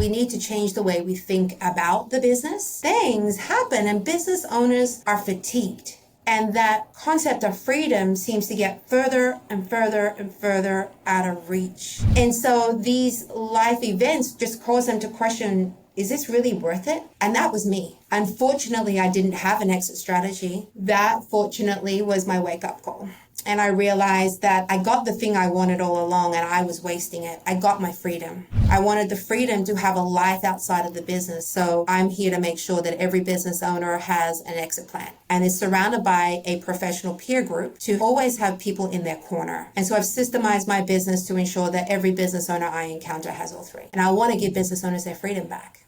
we need to change the way we think about the business. Things happen and business owners are fatigued. And that concept of freedom seems to get further and further and further out of reach. And so these life events just cause them to question, is this really worth it? And that was me. Unfortunately, I didn't have an exit strategy. That, fortunately, was my wake-up call. And I realized that I got the thing I wanted all along and I was wasting it. I got my freedom. I wanted the freedom to have a life outside of the business. So I'm here to make sure that every business owner has an exit plan and is surrounded by a professional peer group to always have people in their corner. And so I've systemized my business to ensure that every business owner I encounter has all three. And I want to give business owners their freedom back.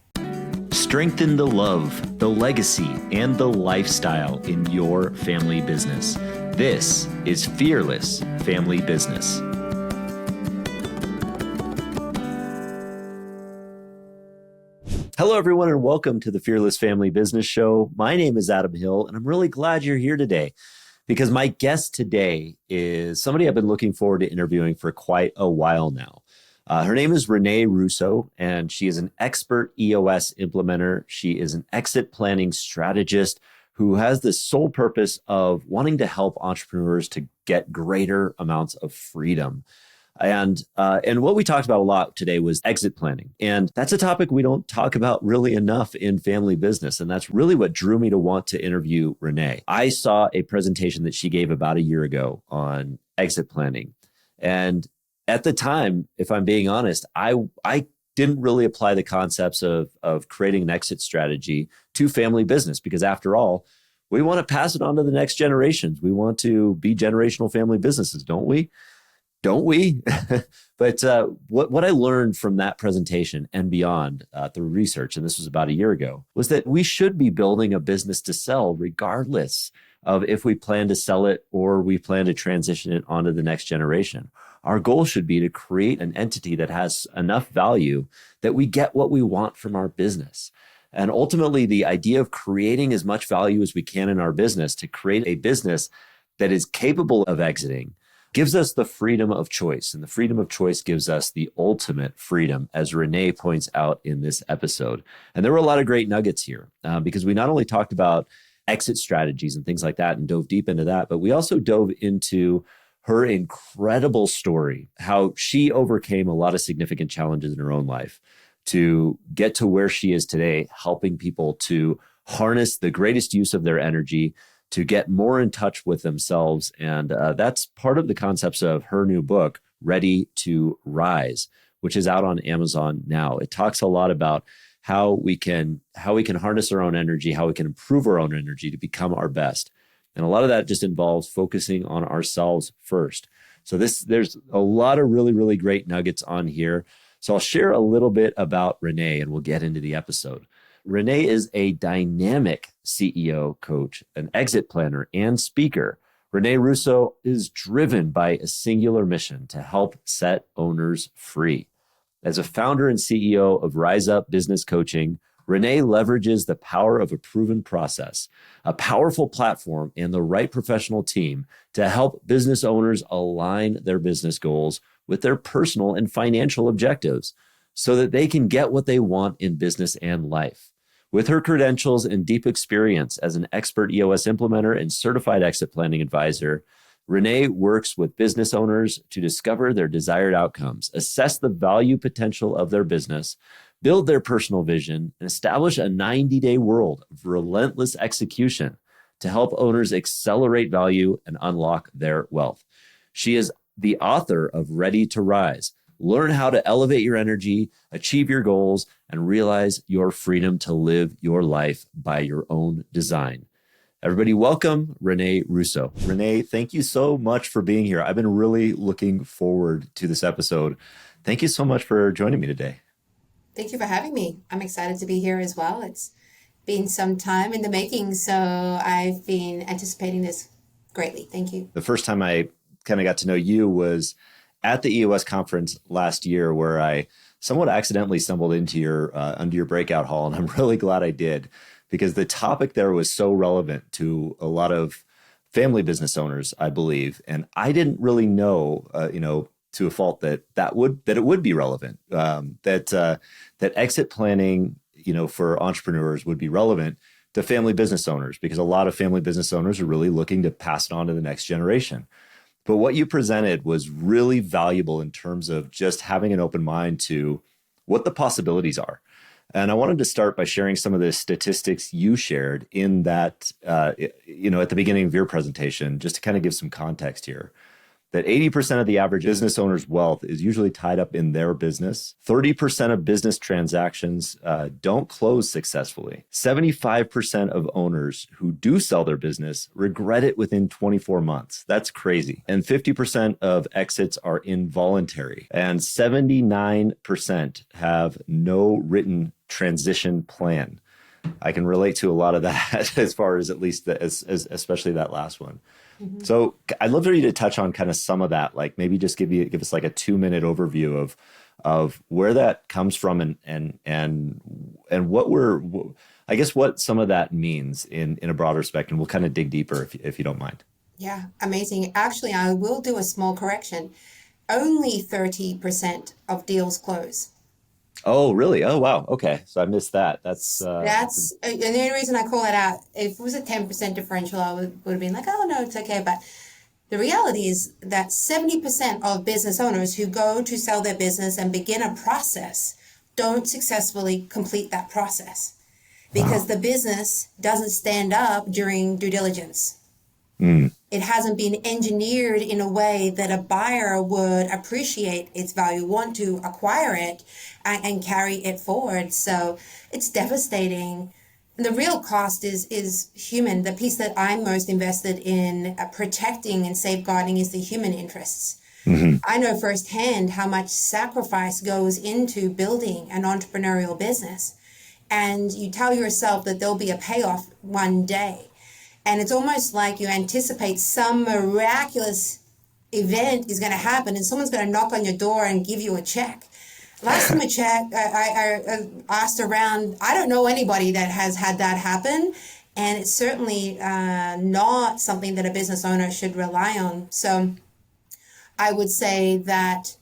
Strengthen the love, the legacy, and the lifestyle in your family business. This is Fearless Family Business. Hello, everyone, and welcome to the Fearless Family Business Show. My name is Adam Hill, and I'm really glad you're here today because my guest today is somebody I've been looking forward to interviewing for quite a while now. Her name is Renee Russo, and she is an expert EOS implementer. She is an exit planning strategist who has the sole purpose of wanting to help entrepreneurs to get greater amounts of freedom. And what we talked about a lot today was exit planning. And that's a topic we don't talk about really enough in family business. And that's really what drew me to want to interview Renee. I saw a presentation that she gave about a year ago on exit planning. And at the time, if I'm being honest, I didn't really apply the concepts of creating an exit strategy to family business because after all, we want to pass it on to the next generations. We want to be generational family businesses, don't we? Don't we? But what I learned from that presentation and beyond through research, and this was about a year ago, was that we should be building a business to sell regardless of if we plan to sell it or we plan to transition it onto the next generation. Our goal should be to create an entity that has enough value that we get what we want from our business. And ultimately, the idea of creating as much value as we can in our business to create a business that is capable of exiting gives us the freedom of choice. And the freedom of choice gives us the ultimate freedom, as Renee points out in this episode. And there were a lot of great nuggets here because we not only talked about exit strategies and things like that and dove deep into that, but we also dove into her incredible story, how she overcame a lot of significant challenges in her own life to get to where she is today, helping people to harness the greatest use of their energy, to get more in touch with themselves. And that's part of the concepts of her new book, Ready to Rise, which is out on Amazon now. It talks a lot about how we can harness our own energy, how we can improve our own energy to become our best. And a lot of that just involves focusing on ourselves first. So there's a lot of really, really great nuggets on here. So I'll share a little bit about Renee and we'll get into the episode. Renee is a dynamic CEO coach, an exit planner, and speaker. Renee Russo is driven by a singular mission to help set owners free. As a founder and CEO of Rise Up Business Coaching, Renee leverages the power of a proven process, a powerful platform, and the right professional team to help business owners align their business goals with their personal and financial objectives so that they can get what they want in business and life. With her credentials and deep experience as an expert EOS implementer and certified exit planning advisor, Renee works with business owners to discover their desired outcomes, assess the value potential of their business, build their personal vision, and establish a 90-day world of relentless execution to help owners accelerate value and unlock their wealth. She is the author of Ready to Rise. Learn how to elevate your energy, achieve your goals, and realize your freedom to live your life by your own design. Everybody, welcome Renee Russo. Renee, thank you so much for being here. I've been really looking forward to this episode. Thank you so much for joining me today. Thank you for having me. I'm excited to be here as well. It's been some time in the making, so I've been anticipating this greatly. Thank you. The first time I kind of got to know you was at the EOS conference last year, where I somewhat accidentally stumbled into your breakout hall, and I'm really glad I did because the topic there was so relevant to a lot of family business owners, I believe, and I didn't really know, to a fault that it would be relevant. That exit planning, for entrepreneurs would be relevant to family business owners, because a lot of family business owners are really looking to pass it on to the next generation. But what you presented was really valuable in terms of just having an open mind to what the possibilities are. And I wanted to start by sharing some of the statistics you shared in that, at the beginning of your presentation, just to kind of give some context here. That 80% of the average business owner's wealth is usually tied up in their business. 30% of business transactions don't close successfully. 75% of owners who do sell their business regret it within 24 months. That's crazy. And 50% of exits are involuntary. And 79% have no written transition plan. I can relate to a lot of that as far as at least especially that last one. Mm-hmm. So I'd love for you to touch on kind of some of that, like maybe just give us like a 2-minute overview of where that comes from and what some of that means in a broader spectrum. We'll kind of dig deeper if you don't mind. Yeah, amazing. Actually, I will do a small correction. Only 30% of deals close. Oh, really? Oh, wow. Okay. So I missed that. That's and the only reason I call it out, if it was a 10% differential, I would have been like, oh, no, it's okay. But the reality is that 70% of business owners who go to sell their business and begin a process don't successfully complete that process because the business doesn't stand up during due diligence. It hasn't been engineered in a way that a buyer would appreciate its value, want to acquire it and carry it forward. So it's devastating. And the real cost is human. The piece that I'm most invested in protecting and safeguarding is the human interests. Mm-hmm. I know firsthand how much sacrifice goes into building an entrepreneurial business. And you tell yourself that there'll be a payoff one day. And it's almost like you anticipate some miraculous event is going to happen and someone's going to knock on your door and give you a check. Last time I asked around, I don't know anybody that has had that happen. And it's certainly not something that a business owner should rely on. So I would say that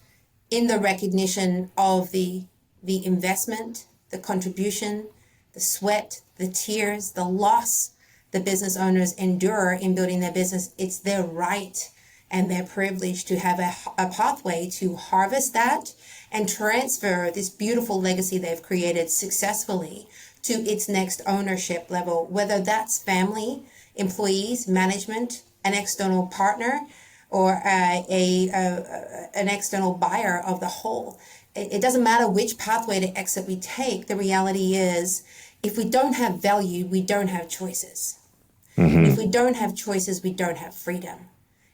in the recognition of the investment, the contribution, the sweat, the tears, the loss, the business owners endure in building their business, it's their right and their privilege to have a pathway to harvest that and transfer this beautiful legacy they've created successfully to its next ownership level, whether that's family, employees, management, an external partner, or an external buyer of the whole. It doesn't matter which pathway to exit we take. The reality is, if we don't have value, we don't have choices. Mm-hmm. If we don't have choices, we don't have freedom.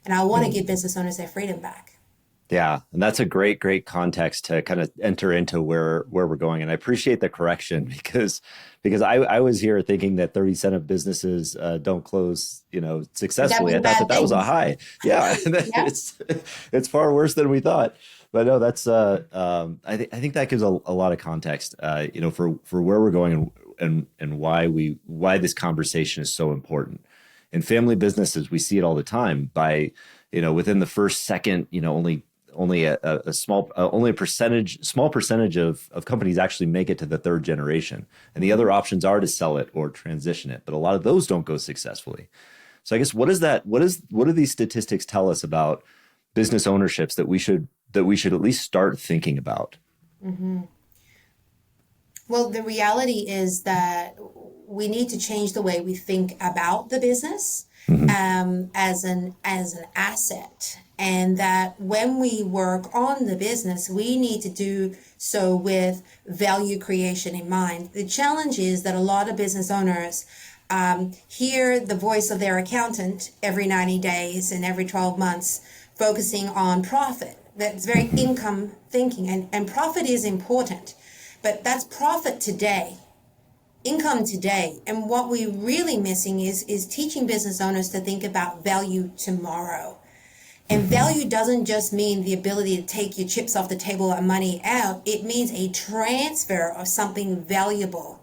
And I want to give business owners their freedom back. Yeah. And that's a great context to kind of enter into where we're going. And I appreciate the correction because I was here thinking that 30% of businesses don't close, successfully. I thought that was a high. Yeah. Yeah. It's far worse than we thought. But no, that's I think that gives a lot of context, for where we're going and why this conversation is so important. In family businesses, we see it all the time. By within the first second, only a small percentage of companies actually make it to the third generation, and the other options are to sell it or transition it. But a lot of those don't go successfully. So I guess what do these statistics tell us about business ownerships that we should at least start thinking about? Mm-hmm. Well, the reality is that we need to change the way we think about the business as an asset, and that when we work on the business, we need to do so with value creation in mind. The challenge is that a lot of business owners hear the voice of their accountant every 90 days and every 12 months, focusing on profit. That's very income thinking, and profit is important. But that's profit today, income today. And what we're really missing is teaching business owners to think about value tomorrow. And value doesn't just mean the ability to take your chips off the table and money out. It means a transfer of something valuable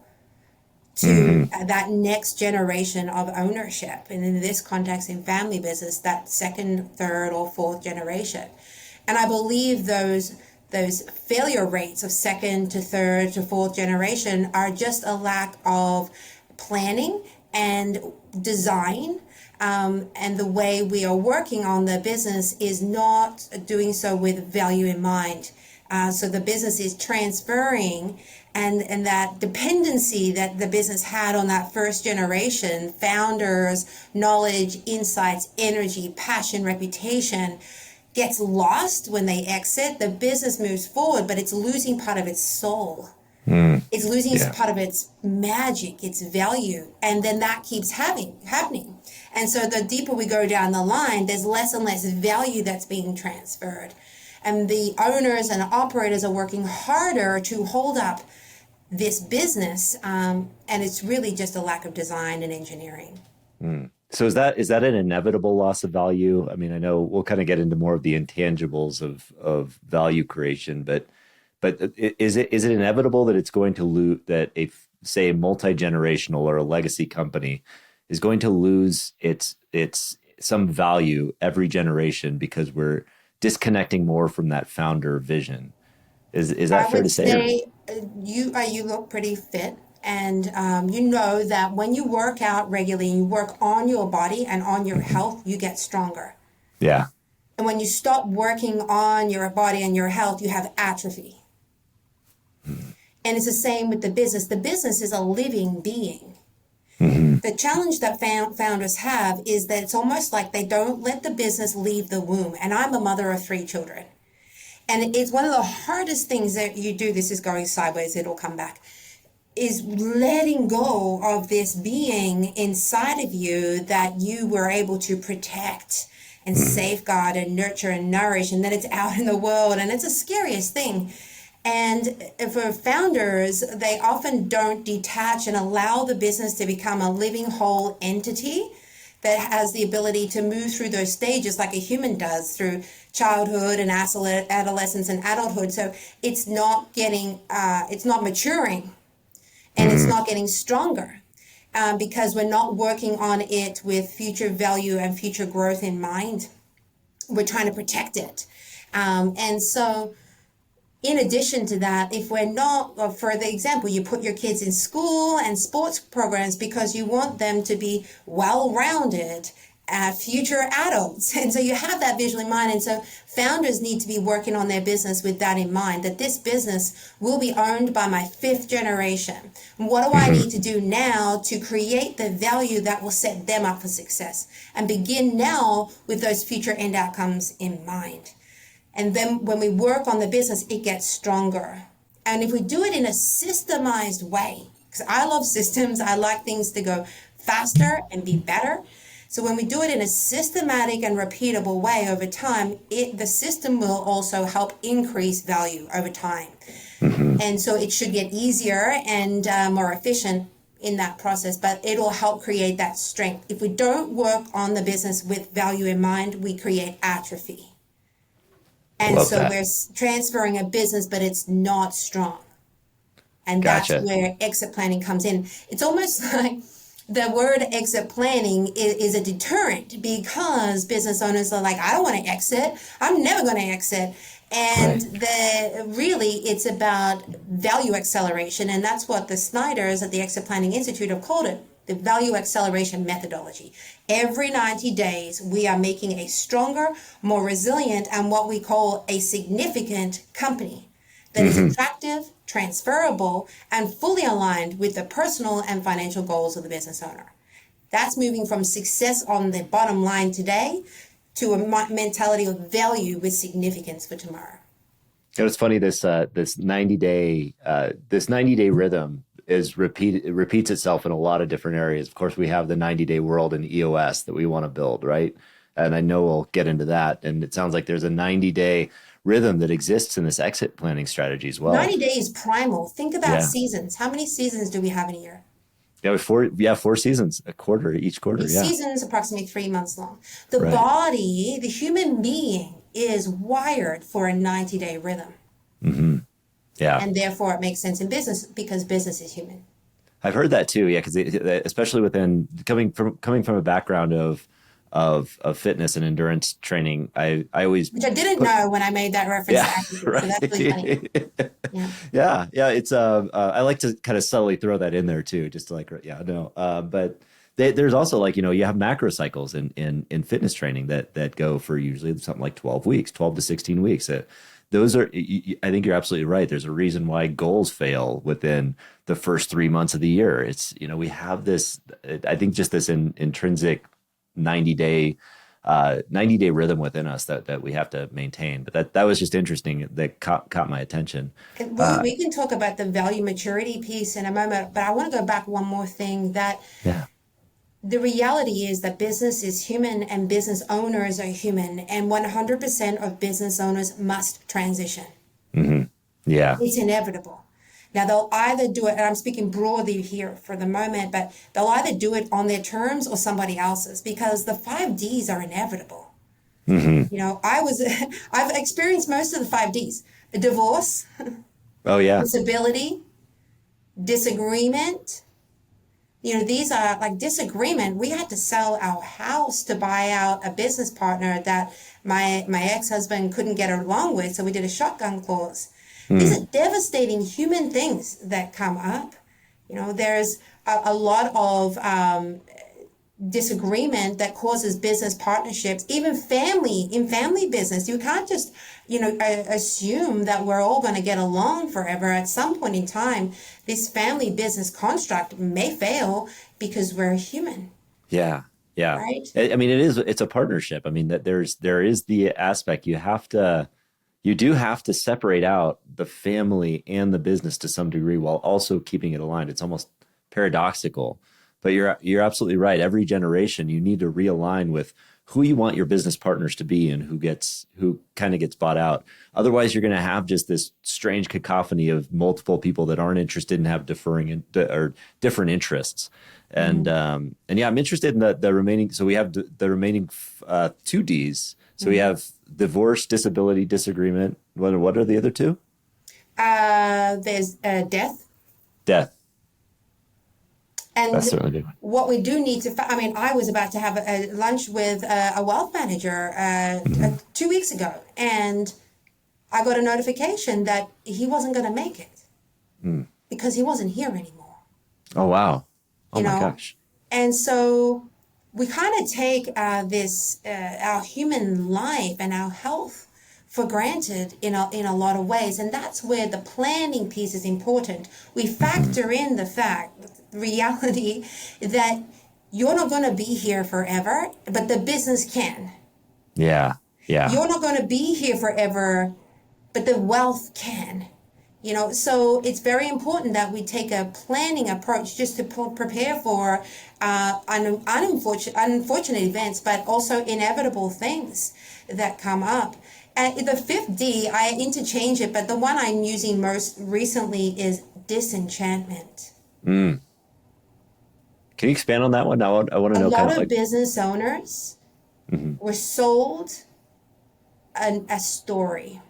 to that next generation of ownership. And in this context, in family business, that second, third, or fourth generation. And I believe those failure rates of second to third to fourth generation are just a lack of planning and design. And the way we are working on the business is not doing so with value in mind. So the business is transferring, and that dependency that the business had on that first generation, founders, knowledge, insights, energy, passion, reputation, gets lost when they exit. The business moves forward, but it's losing part of its soul. It's losing part of its magic, its value, and then that keeps happening. And so the deeper we go down the line, there's less and less value that's being transferred. And the owners and operators are working harder to hold up this business, and it's really just a lack of design and engineering. So is that an inevitable loss of value? I mean, I know we'll kind of get into more of the intangibles of value creation, but is it inevitable that it's going to lose, that say a multi-generational or a legacy company is going to lose its some value every generation because we're disconnecting more from that founder vision? Is that I fair would to say? Or? say you look pretty fit, and you know that when you work out regularly, you work on your body and on your health, you get stronger. Yeah. And when you stop working on your body and your health, you have atrophy. And it's the same with the business. The business is a living being. The challenge that founders have is that it's almost like they don't let the business leave the womb. And I'm a mother of 3 children. And it's one of the hardest things that you do. This is going sideways, it'll come back. Is letting go of this being inside of you that you were able to protect and safeguard and nurture and nourish. And then it's out in the world. And it's the scariest thing. And for founders, they often don't detach and allow the business to become a living whole entity that has the ability to move through those stages like a human does through childhood and adolescence and adulthood. So it's not maturing, and it's not getting stronger because we're not working on it with future value and future growth in mind. We're trying to protect it. And so in addition to that, if we're not, for the example, you put your kids in school and sports programs because you want them to be well-rounded future adults. And so you have that visual in mind. And so founders need to be working on their business with that in mind, that this business will be owned by my 5th generation. What do I need to do now to create the value that will set them up for success? And begin now with those future end outcomes in mind. And then when we work on the business, it gets stronger. And if we do it in a systemized way, because I love systems, I like things to go faster and be better. So when we do it in a systematic and repeatable way over time, the system will also help increase value over time. And so it should get easier and more efficient in that process, but it'll help create that strength. If we don't work on the business with value in mind, we create atrophy. And Love so that. we're transferring a business, but it's not strong. And Gotcha. that's where exit planning comes in. It's almost like the word exit planning is a deterrent because business owners are like, I don't want to exit. I'm never going to exit. And really, it's about value acceleration. And that's what the Snyders at the Exit Planning Institute have called it, the value acceleration methodology. Every 90 days, we are making a stronger, more resilient, and what we call a significant company that is attractive, transferable, and fully aligned with the personal and financial goals of the business owner. That's moving from success on the bottom line today to a mentality of value with significance for tomorrow. You know, it's funny, this 90-day rhythm it repeats itself in a lot of different areas. Of course, we have the 90-day world in EOS that we want to build, right? And I know we'll get into that. And it sounds like there's a 90-day rhythm that exists in this exit planning strategy as well. 90 days primal. Think about seasons. How many seasons do we have in a year? Yeah, 4 seasons, each quarter. Each season is approximately 3 months long. The Right. body, the human being, is wired for a 90-day rhythm. Yeah. And therefore it makes sense in business because business is human. I've heard that too. Yeah, because especially within coming from a background of of fitness and endurance training, I always Which I didn't put know when I made that reference yeah to actresses. So that's really funny. right Yeah. yeah it's I like to kind of subtly throw that in there too, just to like yeah no but there's also like you have macro cycles in fitness training that go for usually something like 12 weeks, 12 to 16 weeks. Those are I think you're absolutely right. There's a reason why goals fail within the first 3 months of the year. It's we have this, I think, just this intrinsic 90-day 90-day rhythm within us that we have to maintain. But that was just interesting. That caught my attention. And Uh, we can talk about the value maturity piece in a moment, but I want to go back one more thing that yeah. the reality is that business is human and business owners are human, and 100% of business owners must transition. Hmm. Yeah. It's inevitable. Now, they'll either do it, and I'm speaking broadly here for the moment, but they'll either do it on their terms or somebody else's because the 5 Ds are inevitable. Hmm. I've experienced most of the 5 Ds: divorce, Oh yeah. disability, disagreement. These are like disagreement. We had to sell our house to buy out a business partner that my ex-husband couldn't get along with, so we did a shotgun clause. These Mm. are devastating human things that come up. There's a lot of disagreement that causes business partnerships, even family business. You can't just, assume that we're all going to get along forever. At some point in time, this family business construct may fail because we're human, Yeah. Yeah. right? I mean, it's a partnership. I mean, that there is the aspect you do have to separate out the family and the business to some degree while also keeping it aligned. It's almost paradoxical, but you're absolutely right. Every generation, you need to realign with who you want your business partners to be and who kind of gets bought out. Otherwise, you're going to have just this strange cacophony of multiple people that aren't interested and have or different interests. And yeah, I'm interested in the remaining. So we have the remaining 2 Ds. So we have divorce, disability, disagreement. What are the other two? There's death. Death. And That's certainly a big one. what we do need to, I mean, I was about to have a lunch with a wealth manager 2 weeks ago, and I got a notification that he wasn't going to make it because he wasn't here anymore. Oh wow. Oh you my know gosh. and so we kind of take this our human life and our health for granted in a lot of ways, and that's where the planning piece is important. We Hmm. factor in the reality that you're not going to be here forever, but the business can. Yeah. Yeah. You're not going to be here forever, but the wealth can. So it's very important that we take a planning approach just to prepare for unfortunate events, but also inevitable things that come up. And the 5th D, I interchange it, but the one I'm using most recently is disenchantment. Mm. Can you expand on that one? I want to A know kind lot of of like. business owners Mhm. were sold a story,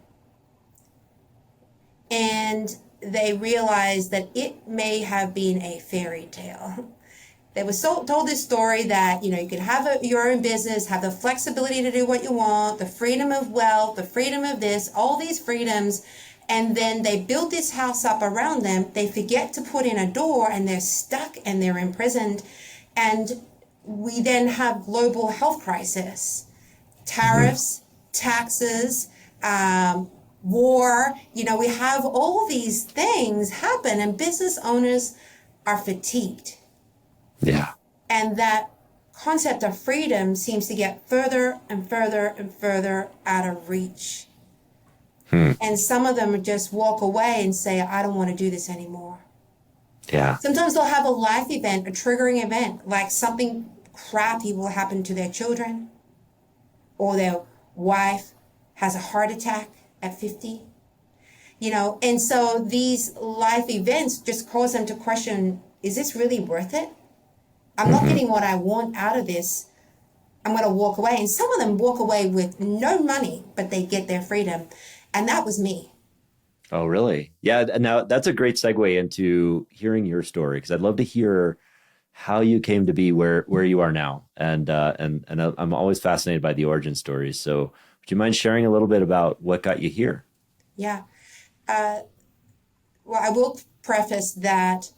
and they realized that it may have been a fairy tale. They were told this story that you could have your own business, have the flexibility to do what you want, the freedom of wealth, the freedom of this, all these freedoms, and then they build this house up around them. They forget to put in a door, and they're stuck and they're imprisoned, and we then have global health crisis, Mhm. tariffs, taxes, war. We have all these things happen, and business owners are fatigued. Yeah. And that concept of freedom seems to get further and further and further out of reach. Hmm. And some of them just walk away and say, I don't want to do this anymore. Yeah. Sometimes they'll have a life event, a triggering event, like something crappy will happen to their children, or their wife has a heart attack at 50. And so these life events just cause them to question, is this really worth it? I'm not Hmm. getting what I want out of this. I'm going to walk away. And some of them walk away with no money, but they get their freedom. And that was me. Oh, really? Yeah. Now that's a great segue into hearing your story because I'd love to hear how you came to be where you are now. And I'm always fascinated by the origin stories. So would you mind sharing a little bit about what got you here? Yeah. Well, I will preface that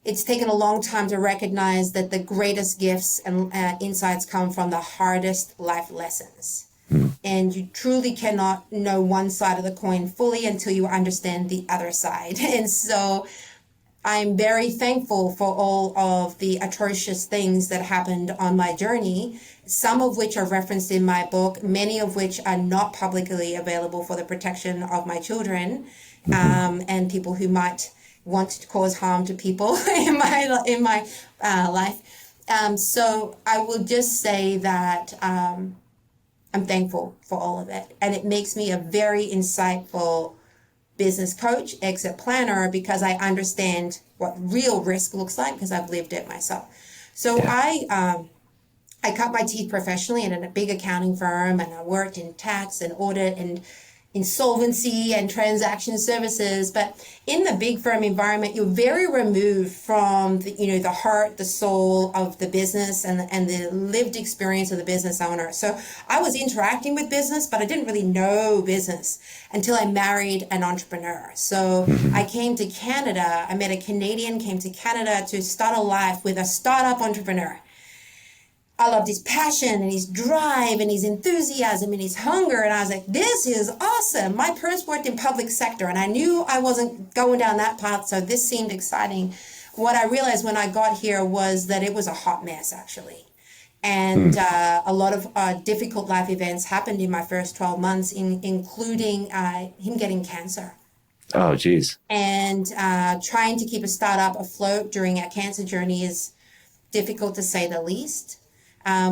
it's taken a long time to recognize that the greatest gifts and insights come from the hardest life lessons. And you truly cannot know one side of the coin fully until you understand the other side. And so I'm very thankful for all of the atrocious things that happened on my journey, some of which are referenced in my book, many of which are not publicly available for the protection of my children, and people who might want to cause harm to people in my life. So I will just say that I'm thankful for all of it, and it makes me a very insightful business coach, exit planner, because I understand what real risk looks like because I've lived it myself. So Yeah. I cut my teeth professionally in a big accounting firm, and I worked in tax and audit and insolvency and transaction services. But in the big firm environment, you're very removed from the heart, the soul of the business, and the lived experience of the business owner. So I was interacting with business, but I didn't really know business until I married an entrepreneur. So I came to Canada. I met a Canadian, came to Canada to start a life with a startup entrepreneur. I loved his passion and his drive and his enthusiasm and his hunger. And I was like, this is awesome. My parents worked in public sector and I knew I wasn't going down that path. So this seemed exciting. What I realized when I got here was that it was a hot mess, actually. And a lot of difficult life events happened in my first 12 months, including him getting cancer. Oh, geez. And trying to keep a startup afloat during a cancer journey is difficult to say the least.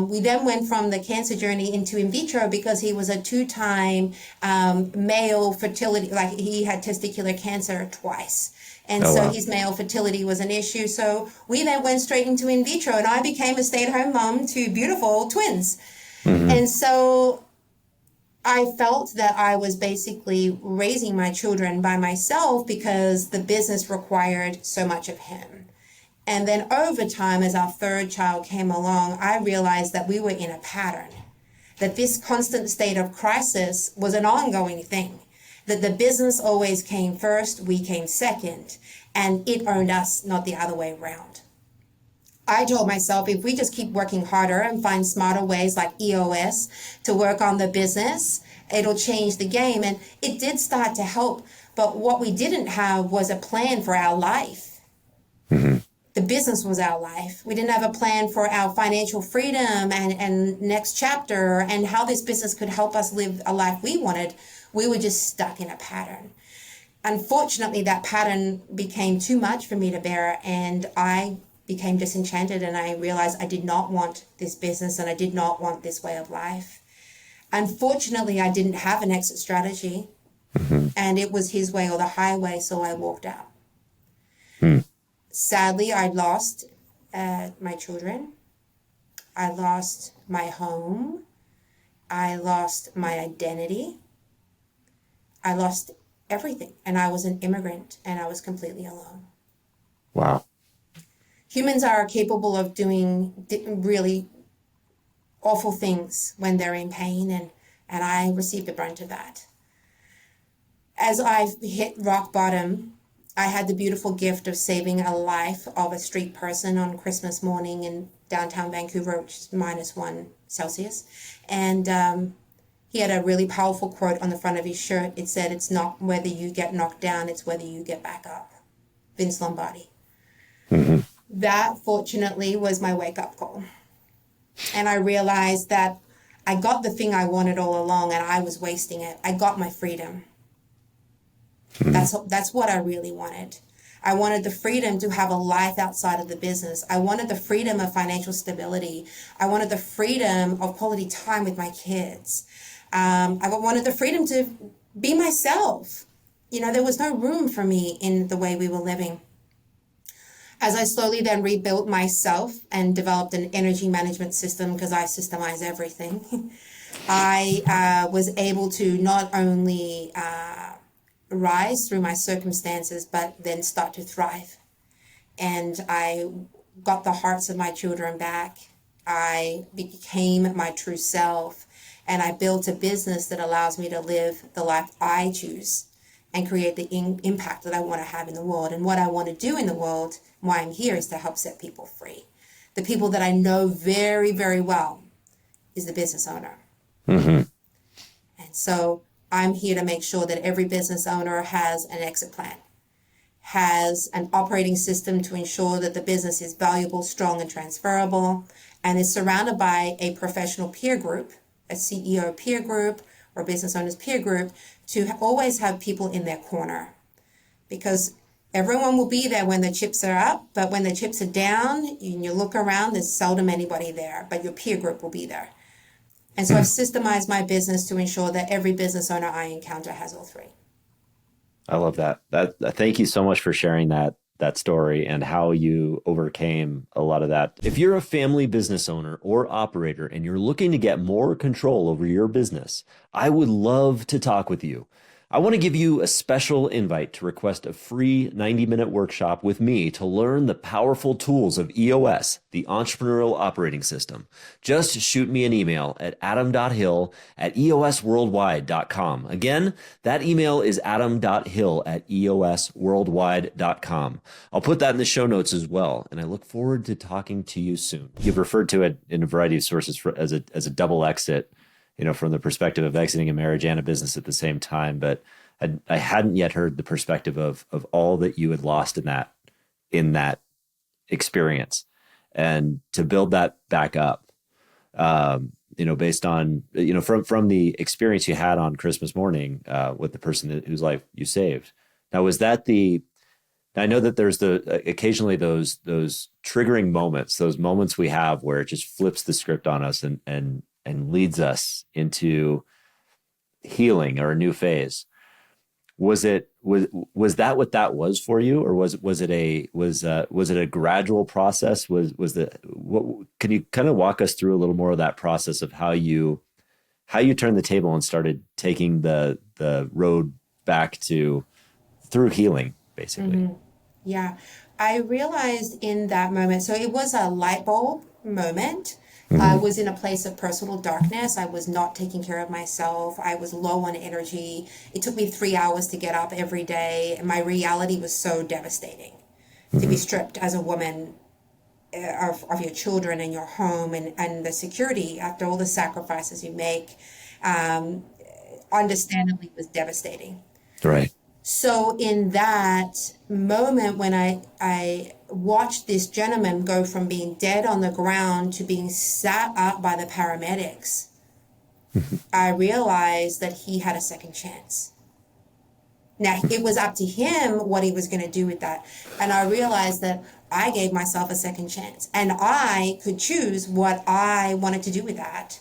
We then went from the cancer journey into in vitro because he was a two-time male fertility, like he had testicular cancer twice. And Oh, so wow. his male fertility was an issue. So we then went straight into in vitro, and I became a stay-at-home mom to beautiful twins. And so I felt that I was basically raising my children by myself because the business required so much of him. And then over time, as our third child came along, I realized that we were in a pattern, that this constant state of crisis was an ongoing thing, that the business always came first, we came second, and it owned us, not the other way around. I told myself, if we just keep working harder and find smarter ways like EOS to work on the business, it'll change the game. And it did start to help. But what we didn't have was a plan for our life. The business was our life. We didn't have a plan for our financial freedom and next chapter and how this business could help us live a life we wanted. We were just stuck in a pattern. Unfortunately, that pattern became too much for me to bear, and I became disenchanted, and I realized I did not want this business and I did not want this way of life. Unfortunately, I didn't have an exit strategy, and it was his way or the highway, so I walked out. Sadly, I lost my children. I lost my home. I lost my identity. I lost everything. And I was an immigrant and I was completely alone. Wow. Humans are capable of doing really awful things when they're in pain, and I received the brunt of that. As I hit rock bottom, I had the beautiful gift of saving a life of a street person on Christmas morning in downtown Vancouver, which is -1 Celsius. And he had a really powerful quote on the front of his shirt. It said, "It's not whether you get knocked down, it's whether you get back up." Vince Lombardi. That, fortunately, was my wake-up call. And I realized that I got the thing I wanted all along, and I was wasting it. I got my freedom. That's what I really wanted. I wanted the freedom to have a life outside of the business. I wanted the freedom of financial stability. I wanted the freedom of quality time with my kids. I wanted the freedom to be myself. There was no room for me in the way we were living. As I slowly then rebuilt myself and developed an energy management system, because I systemize everything, I was able to not only rise through my circumstances, but then start to thrive. And I got the hearts of my children back. I became my true self, and I built a business that allows me to live the life I choose and create the impact that I want to have in the world. And what I want to do in the world, why I'm here, is to help set people free. The people that I know very, very well is the business owner. Mm-hmm. And so I'm here to make sure that every business owner has an exit plan, has an operating system to ensure that the business is valuable, strong, and transferable, and is surrounded by a professional peer group, a CEO peer group or business owners peer group, to always have people in their corner. Because everyone will be there when the chips are up, but when the chips are down and you look around, there's seldom anybody there, but your peer group will be there. And so I've systemized my business to ensure that every business owner I encounter has all three. I love that. Thank you so much for sharing that story and how you overcame a lot of that. If you're a family business owner or operator and you're looking to get more control over your business, I would love to talk with you. I want to give you a special invite to request a free 90-minute workshop with me to learn the powerful tools of EOS, the Entrepreneurial Operating System. Just shoot me an email at adam.hill@eosworldwide.com. Again, that email is adam.hill@eosworldwide.com. I'll put that in the show notes as well, and I look forward to talking to you soon. You've referred to it in a variety of sources as a double exit, from the perspective of exiting a marriage and a business at the same time. But I hadn't yet heard the perspective of all that you had lost in that experience, and to build that back up, based on, from the experience you had on Christmas morning with the person whose life you saved. Now, was that I know that there's occasionally those triggering moments, those moments we have where it just flips the script on us and leads us into healing or a new phase. Was that what that was for you, or was it a gradual process? Can you kind of walk us through a little more of that process of how you turned the table and started taking the road back through healing, basically? Mm-hmm. Yeah, I realized in that moment, so it was a light bulb moment. Mm-hmm. I was in a place of personal darkness. I was not taking care of myself. I was low on energy. It took me 3 hours to get up every day. And my reality was so devastating. Mm-hmm. To be stripped as a woman of your children and your home and the security after all the sacrifices you make, understandably was devastating. Right. So in that moment when I watched this gentleman go from being dead on the ground to being sat up by the paramedics, I realized that he had a second chance. Now, it was up to him what he was going to do with that. And I realized that I gave myself a second chance, and I could choose what I wanted to do with that.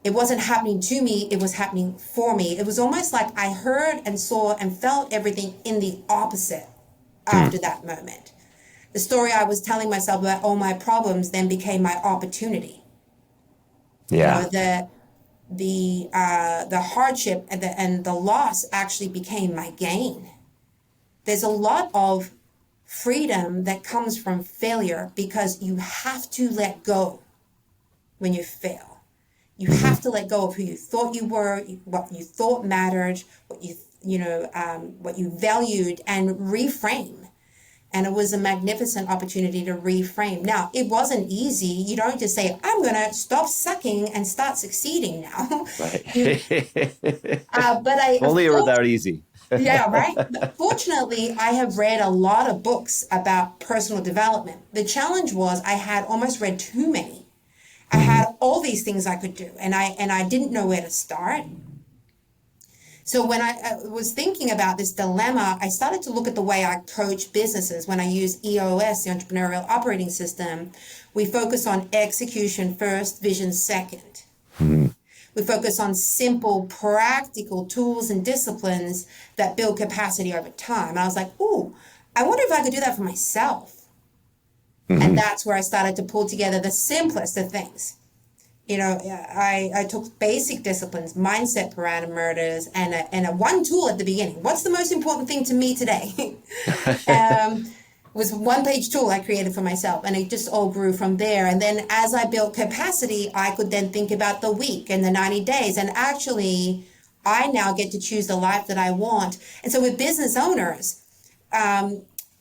It wasn't happening to me, it was happening for me. It was almost like I heard and saw and felt everything in the opposite after that moment. The story I was telling myself about all my problems then became my opportunity. Yeah. The hardship and the loss actually became my gain. There's a lot of freedom that comes from failure because you have to let go when you fail. You have to let go of who you thought you were, what you thought mattered, what you valued, and reframe. And it was a magnificent opportunity to reframe. Now, it wasn't easy. You don't just say, I'm going to stop sucking and start succeeding now. Right. But only it were that easy. Yeah, right. But fortunately, I have read a lot of books about personal development. The challenge was I had almost read too many. I had all these things I could do, and I didn't know where to start. So when I was thinking about this dilemma, I started to look at the way I coach businesses. When I use EOS, the Entrepreneurial Operating System, we focus on execution first, vision second. Mm-hmm. We focus on simple, practical tools and disciplines that build capacity over time. And I was like, ooh, I wonder if I could do that for myself. Mm-hmm. And that's where I started to pull together the simplest of things. I took basic disciplines, mindset parameters, and a one tool at the beginning. What's the most important thing to me today? was a one-page tool I created for myself, and it just all grew from there. And then as I built capacity, I could then think about the week and the 90 days. And actually, I now get to choose the life that I want. And so with business owners,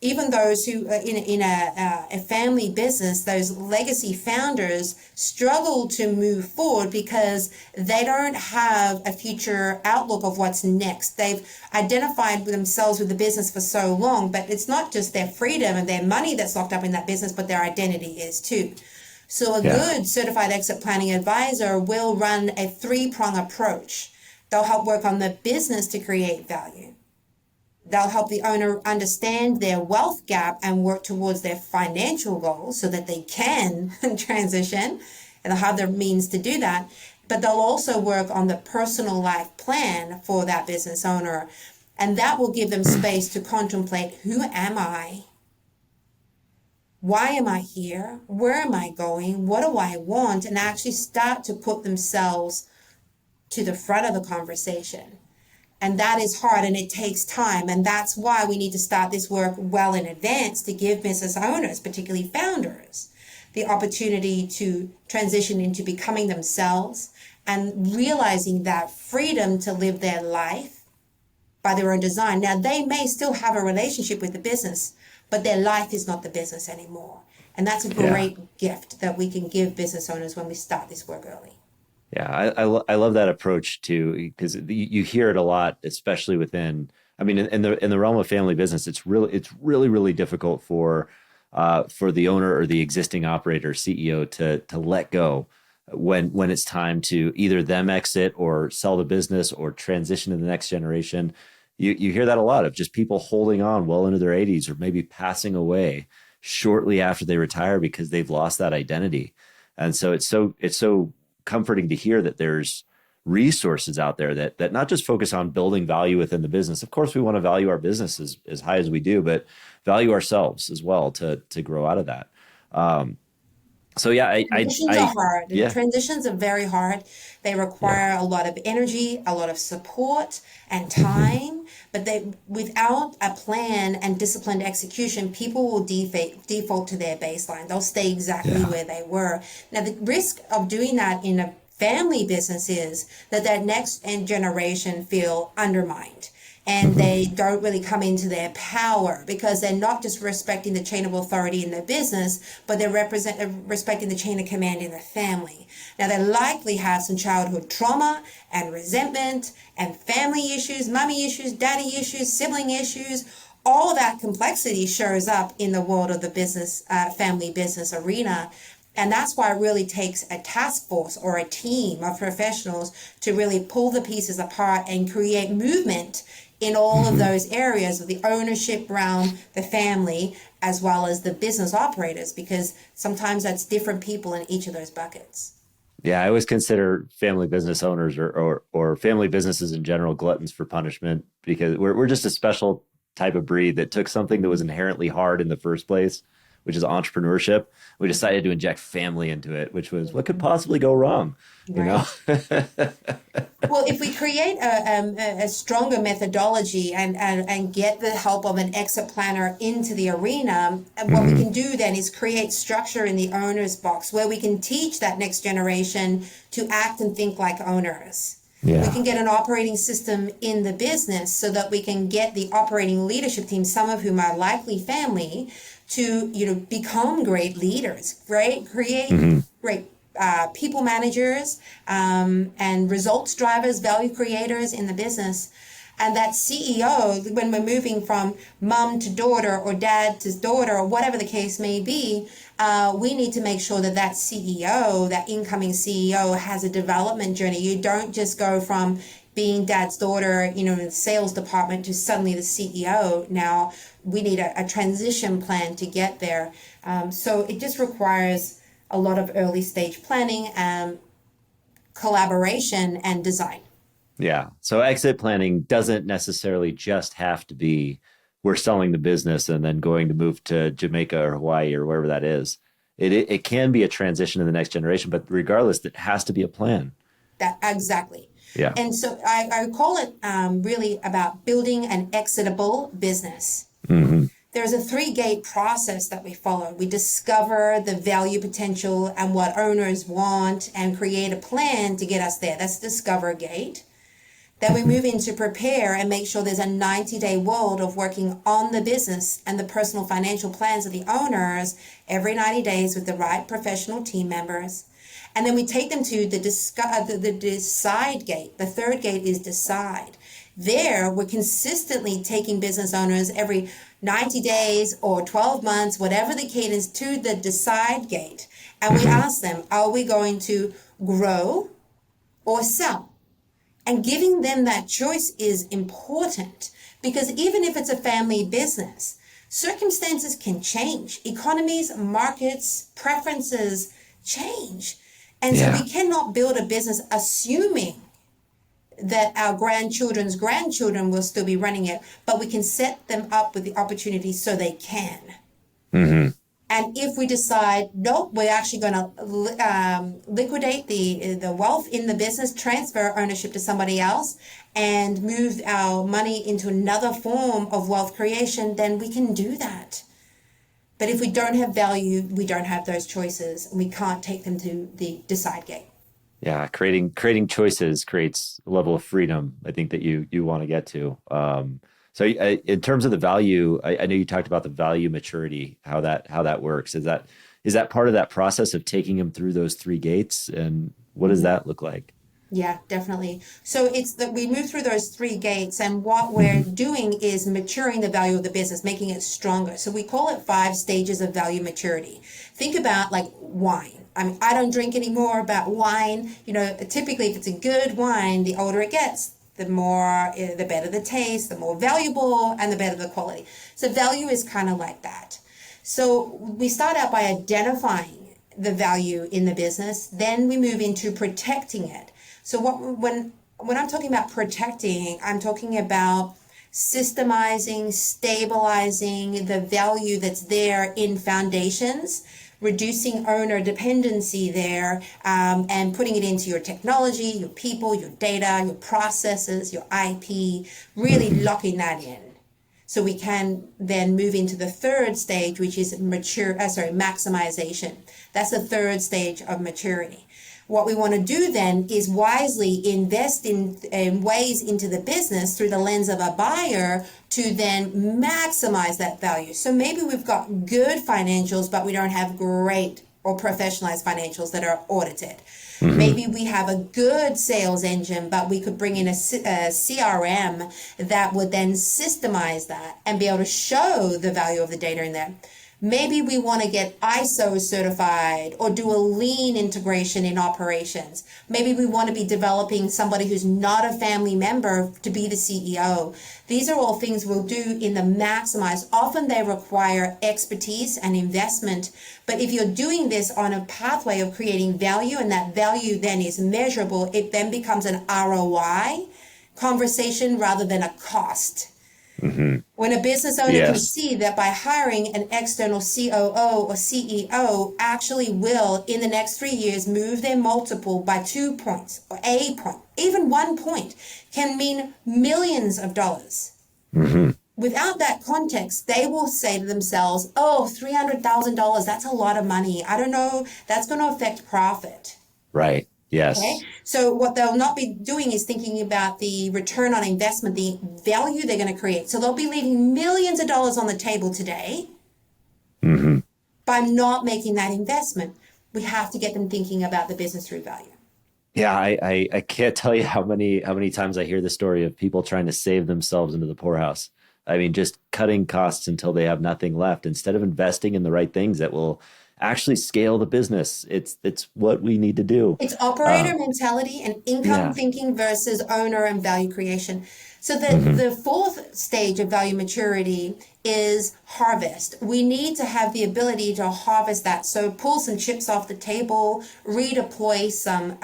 even those who in a family business, those legacy founders struggle to move forward because they don't have a future outlook of what's next. They've identified with themselves with the business for so long, but it's not just their freedom and their money that's locked up in that business, but their identity is too. So a good certified exit planning advisor will run a three-prong approach. They'll help work on the business to create value. They'll help the owner understand their wealth gap and work towards their financial goals so that they can transition, and they'll have the means to do that. But they'll also work on the personal life plan for that business owner. And that will give them space to contemplate, who am I? Why am I here? Where am I going? What do I want? And actually start to put themselves to the front of the conversation. And that is hard, and it takes time. And that's why we need to start this work well in advance to give business owners, particularly founders, the opportunity to transition into becoming themselves and realizing that freedom to live their life by their own design. Now, they may still have a relationship with the business, but their life is not the business anymore. And that's a great gift that we can give business owners when we start this work early. Yeah, I love that approach too, because you hear it a lot, especially within. I mean, in the realm of family business, it's really difficult for the owner or the existing operator, CEO, to let go when it's time to either them exit or sell the business or transition to the next generation. You hear that a lot of just people holding on well into their 80s or maybe passing away shortly after they retire because they've lost that identity, and so it's so comforting to hear that there's resources out there that not just focus on building value within the business. Of course, we want to value our business as high as we do, but value ourselves as well to grow out of that. So yeah, Transitions are hard. yeah. Transitions are very hard. They require a lot of energy, a lot of support and time. But without a plan and disciplined execution, people will default to their baseline. They'll stay exactly where they were. Now, the risk of doing that in a family business is that next generation feel undermined. And they don't really come into their power because they're not just respecting the chain of authority in their business, but they're respecting the chain of command in their family. Now, they likely have some childhood trauma and resentment and family issues, mommy issues, daddy issues, sibling issues. All that complexity shows up in the world of the business, family business arena. And that's why it really takes a task force or a team of professionals to really pull the pieces apart and create movement in all of those areas of the ownership realm, the family, as well as the business operators, because sometimes that's different people in each of those buckets. Yeah, I always consider family business owners or family businesses in general gluttons for punishment because we're just a special type of breed that took something that was inherently hard in the first place, which is entrepreneurship. We decided to inject family into it, which was what could possibly go wrong, you know? Well, if we create a stronger methodology and get the help of an exit planner into the arena, what we can do then is create structure in the owner's box where we can teach that next generation to act and think like owners. We can get an operating system in the business so that we can get the operating leadership team, some of whom are likely family, to become great leaders, right? Create great people managers and results drivers, value creators in the business. And that CEO, when we're moving from mom to daughter or dad to daughter or whatever the case may be, we need to make sure that CEO, that incoming CEO, has a development journey. You don't just go from being dad's daughter, in the sales department to suddenly the CEO. Now we need a transition plan to get there. So it just requires a lot of early stage planning, collaboration, and design. Yeah. So exit planning doesn't necessarily just have to be we're selling the business and then going to move to Jamaica or Hawaii or wherever that is. It can be a transition to the next generation, but regardless, it has to be a plan. That exactly. Yeah. And so I call it really about building an exitable business. there's a three-gate process that we follow. We discover the value potential and what owners want and create a plan to get us there. That's the discover gate. Then we move into prepare and make sure there's a 90-day world of working on the business and the personal financial plans of the owners every 90 days with the right professional team members. And then we take them to the decide gate. The third gate is decide. There, we're consistently taking business owners every 90 days or 12 months, whatever the cadence, to the decide gate. And we ask them, are we going to grow or sell? And giving them that choice is important, because even if it's a family business, circumstances can change. Economies, markets, preferences change. And so we cannot build a business assuming that our grandchildren's grandchildren will still be running it, but we can set them up with the opportunity so they can. Mm-hmm. And if we decide, nope, we're actually going to liquidate the wealth in the business, transfer ownership to somebody else, and move our money into another form of wealth creation, then we can do that. But if we don't have value, we don't have those choices, and we can't take them to the decide gate. Yeah, creating choices creates a level of freedom, I think, that you want to get to. So in terms of the value, I know you talked about the value maturity, how that works. Is that part of that process of taking them through those three gates, and what does that look like? Yeah, definitely. So it's that we move through those three gates, and what we're doing is maturing the value of the business, making it stronger. So we call it 5 stages of value maturity. Think about like wine. I mean, I don't drink anymore about wine. You know, typically if it's a good wine, the older it gets, the better the taste, the more valuable, and the better the quality. So value is kind of like that. So we start out by identifying the value in the business, then we move into protecting it. So when I'm talking about protecting, I'm talking about systemizing, stabilizing the value that's there in foundations, reducing owner dependency there, and putting it into your technology, your people, your data, your processes, your IP, really locking that in. So we can then move into the third stage, which is maximization. That's the third stage of maturity. What we want to do then is wisely invest in ways into the business through the lens of a buyer to then maximize that value. So maybe we've got good financials, but we don't have great or professionalized financials that are audited. Mm-hmm. Maybe we have a good sales engine, but we could bring in a CRM that would then systemize that and be able to show the value of the data in there. Maybe we want to get ISO certified or do a lean integration in operations. Maybe we want to be developing somebody who's not a family member to be the CEO. These are all things we'll do in the maximize. Often they require expertise and investment. But if you're doing this on a pathway of creating value, and that value then is measurable, it then becomes an ROI conversation rather than a cost. Mm-hmm. When a business owner can see that by hiring an external COO or CEO actually will, in the next 3 years, move their multiple by 2 points or a point, even 1 point can mean millions of dollars. Mm-hmm. Without that context, they will say to themselves, oh, $300,000, that's a lot of money. I don't know, that's going to affect profit. Right. Yes. Okay. So what they'll not be doing is thinking about the return on investment, the value they're going to create. So they'll be leaving millions of dollars on the table today by not making that investment. We have to get them thinking about the business through value. Yeah, I can't tell you how many times I hear the story of people trying to save themselves into the poorhouse. I mean, just cutting costs until they have nothing left instead of investing in the right things that will actually scale the business. It's what we need to do. It's operator mentality and income thinking versus owner and value creation. So the fourth stage of value maturity is harvest. We need to have the ability to harvest that. So pull some chips off the table, redeploy some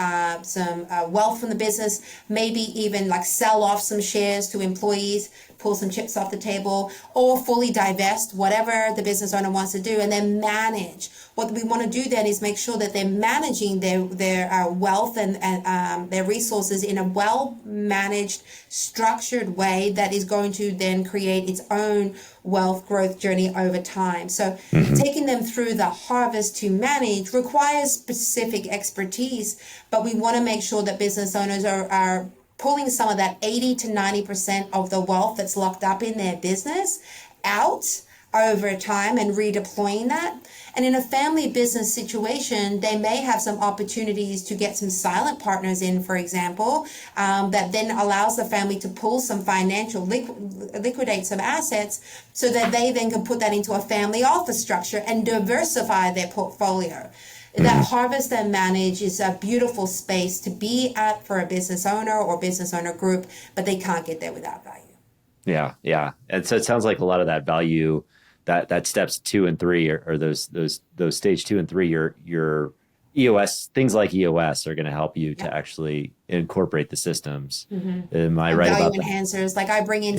wealth from the business, maybe even like sell off some shares to employees, pull some chips off the table, or fully divest, whatever the business owner wants to do, and then manage. What we want to do then is make sure that they're managing their wealth and their resources in a well-managed, structured way that is going to then create its own wealth growth journey over time. So taking them through the harvest to manage requires specific expertise, but we want to make sure that business owners are pulling some of that 80 to 90% of the wealth that's locked up in their business out over time and redeploying that. And in a family business situation, they may have some opportunities to get some silent partners in, for example, that then allows the family to pull some financial, liquidate some assets so that they then can put that into a family office structure and diversify their portfolio. That harvest and manage is a beautiful space to be at for a business owner or business owner group, but they can't get there without value. Yeah, yeah. And so it sounds like a lot of that value, that steps 2 and 3 or those stage 2 and 3, your EOS, things like EOS are going to help you to actually incorporate the systems. Am I And right value about that? enhancers, like I bring in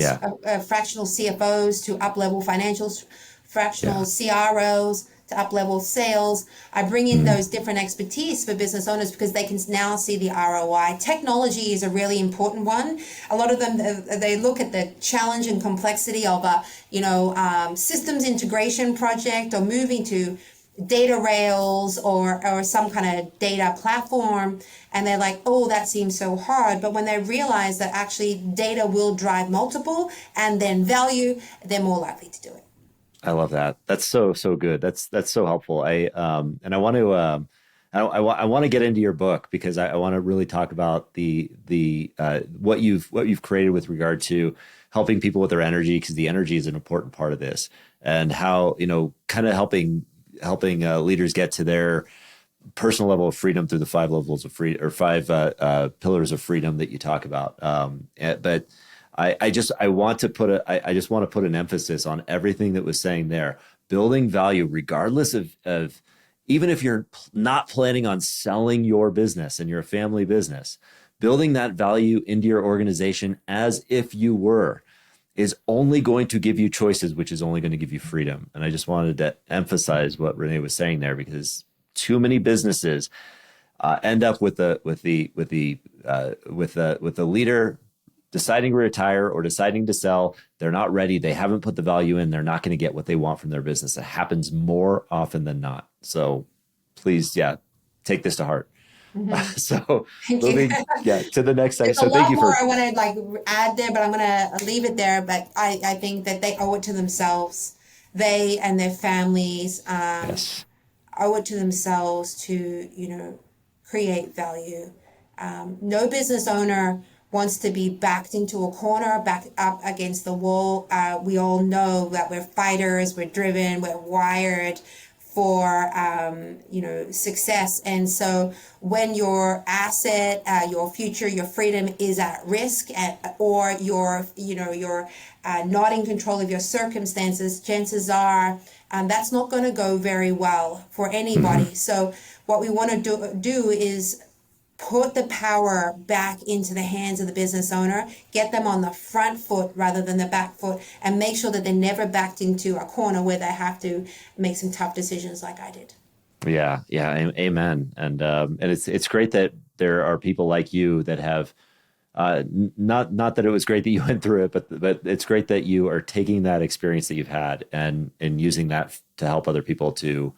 fractional CFOs to up-level financials, fractional CROs to up-level sales. I bring in those different expertise for business owners because they can now see the ROI. Technology is a really important one. A lot of them, they look at the challenge and complexity of a, systems integration project or moving to data rails or some kind of data platform, and they're like, oh, that seems so hard. But when they realize that actually data will drive multiple and then value, they're more likely to do it. I love that. That's so good. That's so helpful. I want to I want to get into your book because I want to really talk about the what you've created with regard to helping people with their energy, because the energy is an important part of this, and how kind of helping leaders get to their personal level of freedom through the 5 levels of freedom, or 5 pillars of freedom that you talk about. But I just want to put an emphasis on everything that was saying there. Building value, regardless of even if you're not planning on selling your business and you're a family business, building that value into your organization as if you were is only going to give you choices, which is only going to give you freedom. And I just wanted to emphasize what Renee was saying there, because too many businesses end up with the leader deciding to retire or deciding to sell. They're not ready. They haven't put the value in. They're not going to get what they want from their business. It happens more often than not. So please, take this to heart. So Thank moving you. to the next section. There's a So thank lot you more for I want to add there, but I'm going to leave it there. But I think that they owe it to themselves. They and their families yes. owe it to themselves to, create value. No business owner wants to be backed into a corner, backed up against the wall. We all know that we're fighters, we're driven, we're wired for success. And so when your asset, your future, your freedom is at risk, or you're not in control of your circumstances, chances are that's not going to go very well for anybody. So what we want to do is put the power back into the hands of the business owner, get them on the front foot rather than the back foot, and make sure that they're never backed into a corner where they have to make some tough decisions like I did. Yeah. Amen. And it's great that there are people like you that have not that it was great that you went through it, but it's great that you are taking that experience that you've had and using that to help other people to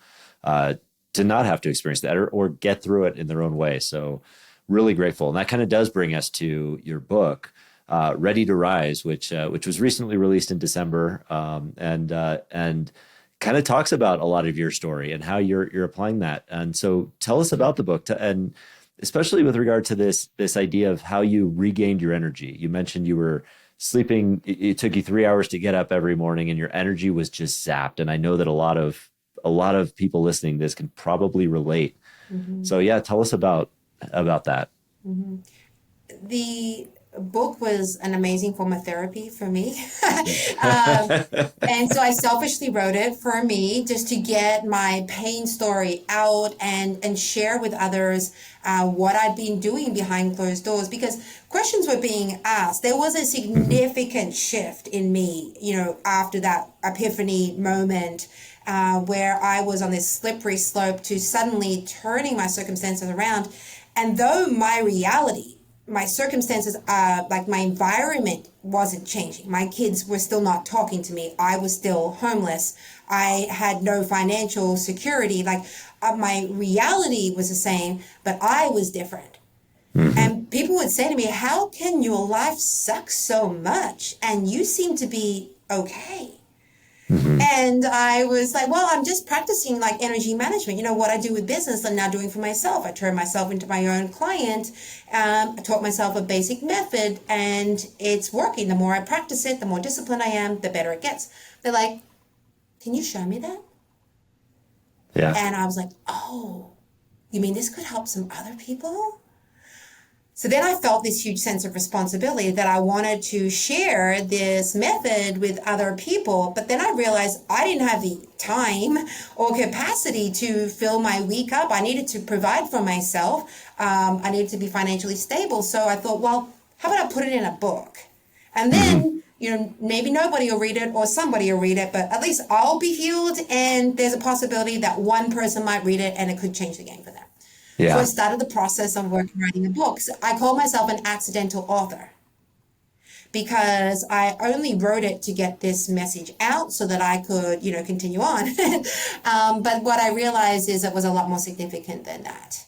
not have to experience that or get through it in their own way. So really grateful. And that kind of does bring us to your book, Ready to Rise, which was recently released in December, and kind of talks about a lot of your story and how you're applying that. And so tell us about the book, and especially with regard to this idea of how you regained your energy. You mentioned you were sleeping. It took you 3 hours to get up every morning and your energy was just zapped. And I know that a lot of people listening to this can probably relate. So tell us about that. The book was an amazing form of therapy for me. And so I selfishly wrote it for me, just to get my pain story out and share with others what I'd been doing behind closed doors, because questions were being asked. There was a significant shift in me, after that epiphany moment, where I was on this slippery slope to suddenly turning my circumstances around. And though my reality, my circumstances, like my environment wasn't changing. My kids were still not talking to me. I was still homeless. I had no financial security. Like my reality was the same, but I was different. And people would say to me, how can your life suck so much and you seem to be okay? And I was like, well, I'm just practicing like energy management. You know, what I do with business, I'm now doing for myself. I turn myself into my own client. I taught myself a basic method and it's working. The more I practice it, the more disciplined I am, the better it gets. They're like, can you show me that? Yeah. And I was like, oh, you mean this could help some other people? So then I felt this huge sense of responsibility that I wanted to share this method with other people. But then I realized I didn't have the time or capacity to fill my week up. I needed to provide for myself. I needed to be financially stable. So I thought, well, how about I put it in a book? And then, you know, maybe nobody will read it or somebody will read it, but at least I'll be healed. And there's a possibility that one person might read it and it could change the game for them. So I Yeah. started the process of writing a book. So I call myself an accidental author because I only wrote it to get this message out so that I could, you know, continue on. But what I realized is it was a lot more significant than that.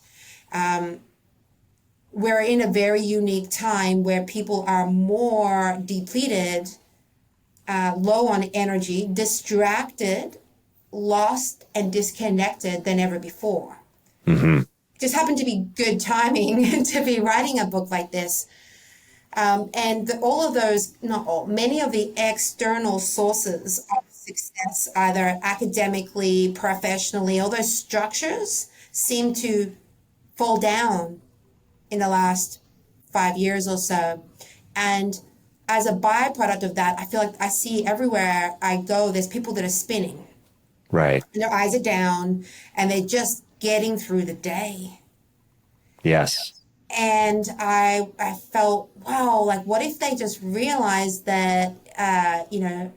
We're in a very unique time where people are more depleted, low on energy, distracted, lost, and disconnected than ever before. Just happened to be good timing to be writing a book like this. All of those, not all, many of the external sources of success, either academically, professionally, all those structures seem to fall down in the last 5 years or so. And as a byproduct of that, I feel like I see everywhere I go, there's people that are spinning Right. and their eyes are down and they're just getting through the day. Yes. And I felt, wow, like what if they just realized that, you know,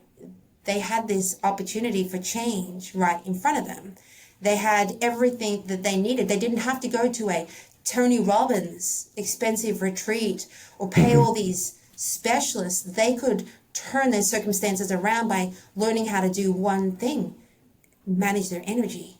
they had this opportunity for change right in front of them. They had everything that they needed. They didn't have to go to a Tony Robbins expensive retreat or pay all these specialists. They could turn their circumstances around by learning how to do one thing, manage their energy.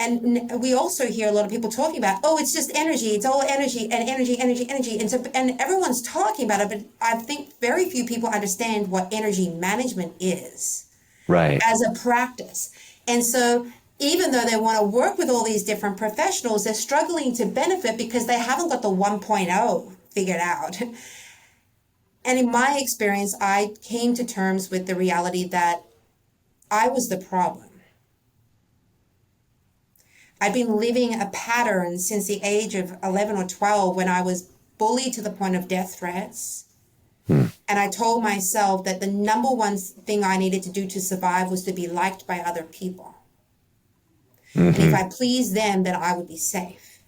And we also hear a lot of people talking about, oh, it's just energy. It's all energy and energy, energy, energy. And so, and everyone's talking about it, but I think very few people understand what energy management is Right. as a practice. And so even though they want to work with all these different professionals, they're struggling to benefit because they haven't got the 1.0 figured out. And in my experience, I came to terms with the reality that I was the problem. I've been living a pattern since the age of 11 or 12 when I was bullied to the point of death threats. And I told myself that the number one thing I needed to do to survive was to be liked by other people. And if I pleased them, then I would be safe.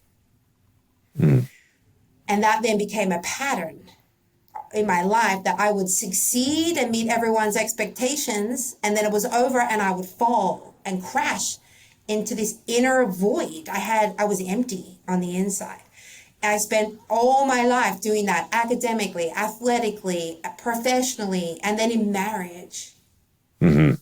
And that then became a pattern in my life that I would succeed and meet everyone's expectations, and then it was over and I would fall and crash into this inner void. I was empty on the inside. And I spent all my life doing that academically, athletically, professionally, and then in marriage. And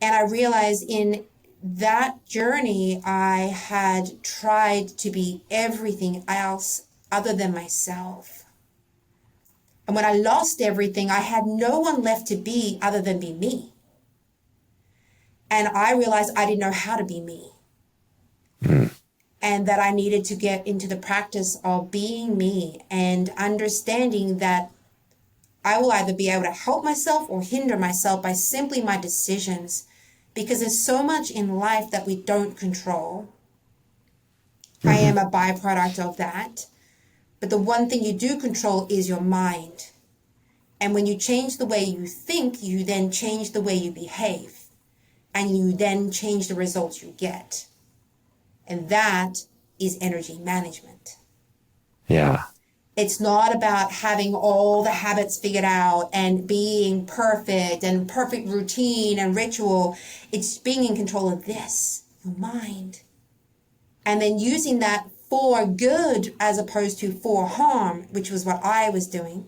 I realized in that journey, I had tried to be everything else other than myself. And when I lost everything, I had no one left to be other than be me. And I realized I didn't know how to be me. And that I needed to get into the practice of being me and understanding that I will either be able to help myself or hinder myself by simply my decisions, because there's so much in life that we don't control. I am a byproduct of that. But the one thing you do control is your mind. And when you change the way you think, you then change the way you behave. And you then change the results you get. And that is energy management. Yeah. It's not about having all the habits figured out and being perfect and perfect routine and ritual. It's being in control of this, your mind. And then using that for good as opposed to for harm, which was what I was doing.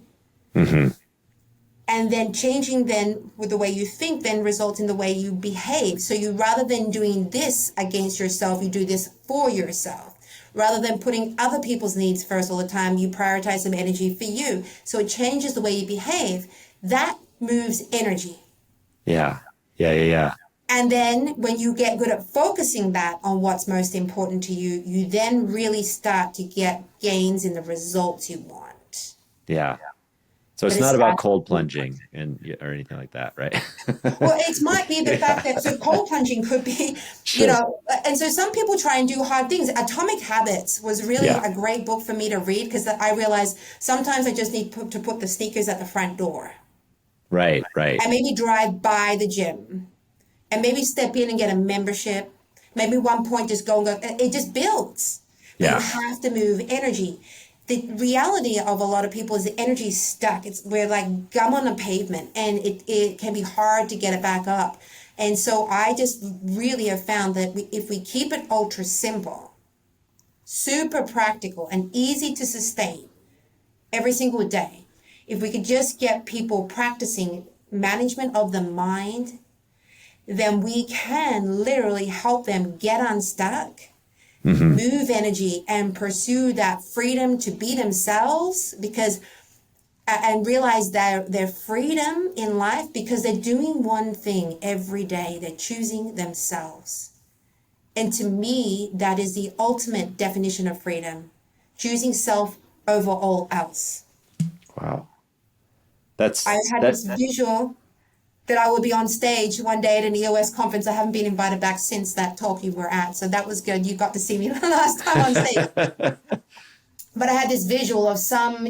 And then changing then with the way you think then results in the way you behave. So you, rather than doing this against yourself, you do this for yourself. Rather than putting other people's needs first all the time, you prioritize some energy for you. So it changes the way you behave. That moves energy. Yeah. Yeah. Yeah. Yeah. And then when you get good at focusing that on what's most important to you, you then really start to get gains in the results you want. Yeah. So But it's it not about starts. cold plunging and or anything like that, right? Well, it might be the fact Yeah. that, so cold plunging could be, Sure. and so some people try and do hard things. Atomic Habits was really Yeah. a great book for me to read because I realized sometimes I just need to put the sneakers at the front door Right. Right. and maybe drive by the gym and maybe step in and get a membership. Maybe one point just go and go. It just builds, but you Yeah. have to move energy. The reality of a lot of people is the energy is stuck. We're like gum on a pavement, and it can be hard to get it back up. And so I just really have found that if we keep it ultra simple, super practical, and easy to sustain every single day, if we could just get people practicing management of the mind, then we can literally help them get unstuck, Hmm. move energy, and pursue that freedom to be themselves, because and realize their freedom in life because they're doing one thing every day. They're choosing themselves. And to me, that is the ultimate definition of freedom, choosing self over all else. Wow. I That's had that. this visual that I will be on stage one day at an EOS conference. I haven't been invited back since that talk you were at, so that was good. You got to see me the last time on stage. But I had this visual of some,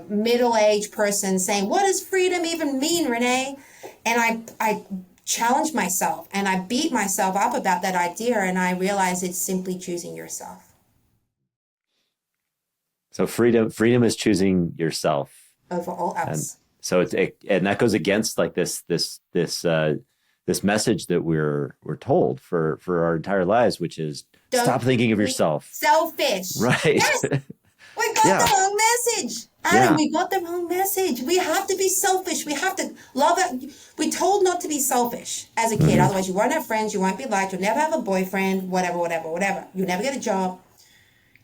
middle-aged person saying, "What does freedom even mean, Renee?" And I challenged myself and I beat myself up about that idea, and I realized it's simply choosing yourself So freedom is choosing yourself, over all and else. so and that goes against like this message that we're told for our entire lives, which is stop Don't thinking of be yourself. selfish. Right. Yes, we got the Yeah. wrong message. Adam, Yeah. we got the wrong message. We have to be selfish. We have to love it. We're told not to be selfish as a kid. Hmm. Otherwise, you won't have friends. You won't be liked. You'll never have a boyfriend, whatever, whatever, whatever. You'll never get a job.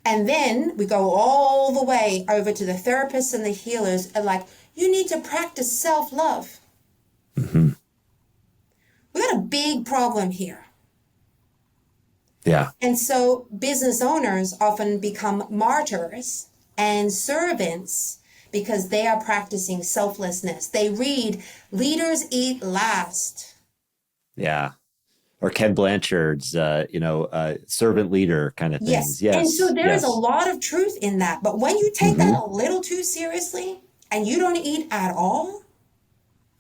And then we go all the way over to the therapists and the healers and like, you need to practice self-love. Hmm. We got a big problem here. Yeah. And so business owners often become martyrs and servants because they are practicing selflessness. They read, leaders eat last. Yeah. Or Ken Blanchard's, servant leader kind of things. Yes. And so Yes. there is a Yes. lot of truth in that. But when you take that Hmm. a little too seriously and you don't eat at all,